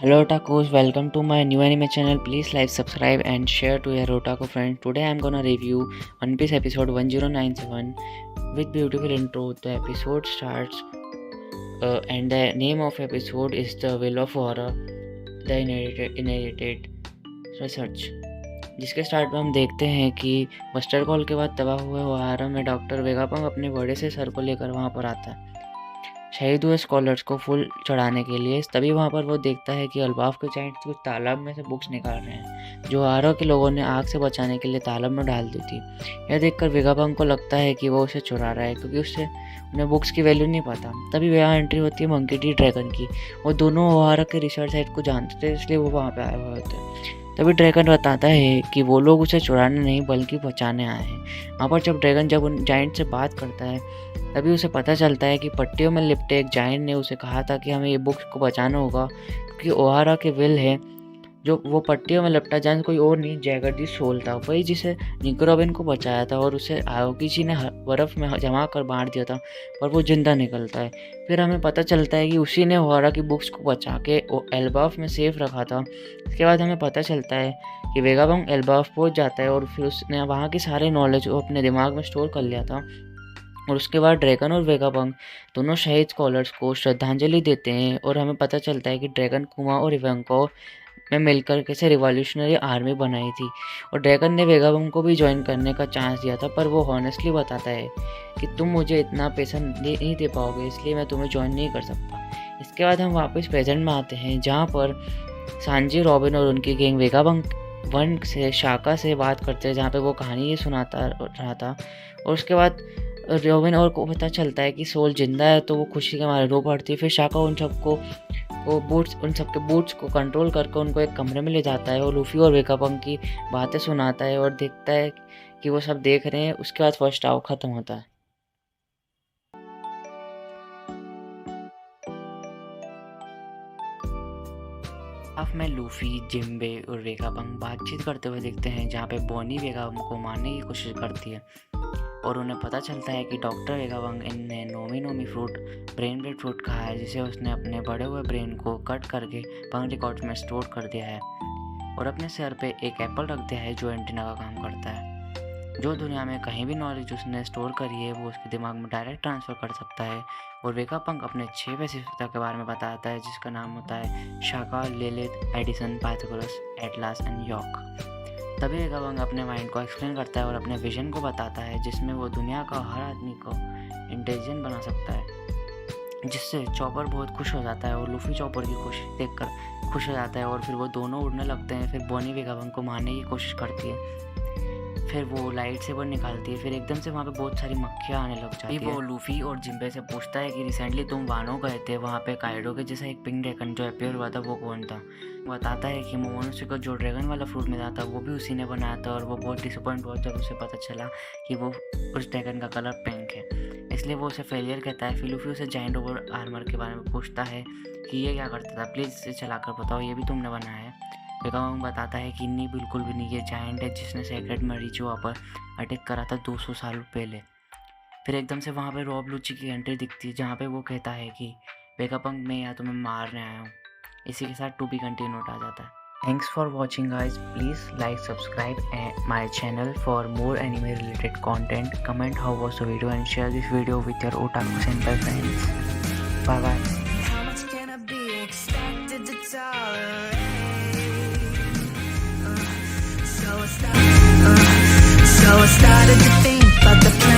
Hello otakus, welcome to my new anime channel. Please like, subscribe and share to your otaku friends. Today I am gonna review One Piece episode 1097 with beautiful intro. The episode starts and the name of episode is The Will of Horror, the inherited research. जिसके start में हम देखते हैं कि buster call के बाद तबाह हुए ओहारा में डॉक्टर वेगापंग अपने बड़े से सर को लेकर वहाँ पर आता है शहीद हुए स्कॉलर्स को फूल चढ़ाने के लिए। तभी वहाँ पर वो देखता है कि अल्बाफ के जाइंट्स कुछ तालाब में से बुक्स निकाल रहे हैं जो ओहारा के लोगों ने आग से बचाने के लिए तालाब में डाल दी थी। यह देखकर वेगापंग को लगता है कि वो उसे चुरा रहा है क्योंकि उससे उन्हें बुक्स की वैल्यू नहीं पता। तभी वहाँ एंट्री होती है मंकी डी ड्रैगन की। वो दोनों ओहारा के रिसर्च साइट को जानते थे इसलिए वो वहाँ पर आए हुए होते हैं। तभी ड्रैगन बताता है कि वो लोग उसे चुराने नहीं बल्कि बचाने आए हैं। वहाँ पर जब ड्रैगन उन जाइंट से बात करता है तभी उसे पता चलता है कि पट्टियों में लिपटे एक जाइंट ने उसे कहा था कि हमें ये बुक्स को बचाना होगा क्योंकि ओहारा के विल है। जो वो पट्टियों में लिपटा जाइंट कोई और नहीं जैगर दी सोल था, वही जिसे निको रॉबिन को बचाया था और उसे आओकीची ने बर्फ़ में जमा कर बांट दिया था पर वो जिंदा निकलता है। फिर हमें पता चलता है कि उसी ने ओहारा की बुक्स को बचा के एल्बाफ में सेफ रखा था। इसके बाद हमें पता चलता है कि वेगापंग एल्बाफ पहुंच जाता है और फिर उसने वहाँ की सारे नॉलेज को अपने दिमाग में स्टोर कर लिया था। और उसके बाद ड्रैगन और वेगापंग दोनों शहीद स्कॉलर्स को श्रद्धांजलि देते हैं और हमें पता चलता है कि ड्रैगन कुमा और इवेंको में मिलकर कैसे रिवॉल्यूशनरी आर्मी बनाई थी और ड्रैगन ने वेगापंग को भी ज्वाइन करने का चांस दिया था पर वो हॉनेस्टली बताता है कि तुम मुझे इतना पैसा नहीं दे पाओगे इसलिए मैं तुम्हें ज्वाइन नहीं कर सकता। इसके बाद हम वापस प्रेजेंट में आते हैं जहाँ पर सांजी, रॉबिन और उनकी गैंग वेगापंग वन से शाका से बात करते हैं जहाँ पे वो कहानी ये सुनाता रहा था। और उसके बाद रॉबिन और को पता चलता है कि सोल जिंदा है तो वो खुशी के मारे रो पड़ती है। फिर शाका उन सबके बूट्स को कंट्रोल करके उनको एक कमरे में ले जाता है और लूफी और वेगापंग की बातें सुनाता है और देखता है कि वो सब देख रहे हैं। उसके बाद फर्स्ट हाफ खत्म होता है। हाफ में लूफी, जिम्बे और वेगापंग बातचीत करते हुए दिखते हैं जहाँ पे बॉनी वेगापंग को मारने की कोशिश करती है और उन्हें पता चलता है कि डॉक्टर वेगापंग ने Nomi fruit brain bread fruit खाया है जिसे उसने अपने बड़े हुए ब्रेन को कट करके पंग रिकॉर्ड्स में स्टोर कर दिया है और अपने सर पे एक एप्पल रख दिया है जो एंटीना का काम करता है। जो दुनिया में कहीं भी नॉलेज उसने स्टोर करी है वो उसके दिमाग में डायरेक्ट ट्रांसफ़र कर सकता है। और वेगापंग अपने 6 वैशिष्ट्यता के बारे में बताता है जिसका नाम होता है Shaka, Lilith, Edison, Pythagoras, Atlas and York. तभी वेगापंग अपने माइंड को एक्सप्लेन करता है और अपने विजन को बताता है जिसमें वो दुनिया का हर आदमी को इंटेलिजेंट बना सकता है, जिससे चॉपर बहुत खुश हो जाता है और लूफी चॉपर की खुशी देखकर खुश हो जाता है और फिर वो दोनों उड़ने लगते हैं। फिर बॉनी वेगापंग को मारने की कोशिश करती है, फिर वो लाइट सेबर निकालती है, फिर एकदम से वहाँ पे बहुत सारी मक्खियाँ आने लग जाती है। वो लूफी और जिम्बे से पूछता है कि रिसेंटली तुम वानो गए थे, वहाँ पे काइडो के जैसा एक पिंक ड्रैगन जो अपीयर हुआ था वो कौन था। बताता है कि मोमोनोसुके को जो ड्रैगन वाला फ्रूट मिला था वो भी उसी ने बनाया था और वो बहुत डिसअपॉइंट हुआ जब उसे पता चला कि वो उस ड्रैगन का कलर पिंक है, इसलिए वो उसे फेलियर कहता है। फिर लूफी उसे जाइंट ओवर आर्मर के बारे में पूछता है कि ये क्या करता था, प्लीज़ इसे चलाकर बताओ, ये भी तुमने बनाया है। वेगापंग बताता है कि नहीं, बिल्कुल भी नहीं, ये जाइंट है जिसने सेक्रेट मरीचुआ पर अटैक करा था 200 साल पहले। फिर एकदम से वहाँ पे रॉब लूची की एंट्री दिखती है जहाँ पे वो कहता है कि वेगापंग मैं या तुम्हें मारने आया हूँ। इसी के साथ टू बी कंटिन्यूड आ जाता है। Thanks for watching guys, please like, subscribe my channel for more anime related content. Comment how was the video and share this video with your otaku centre friends. Bye bye. So I started to think about the plan.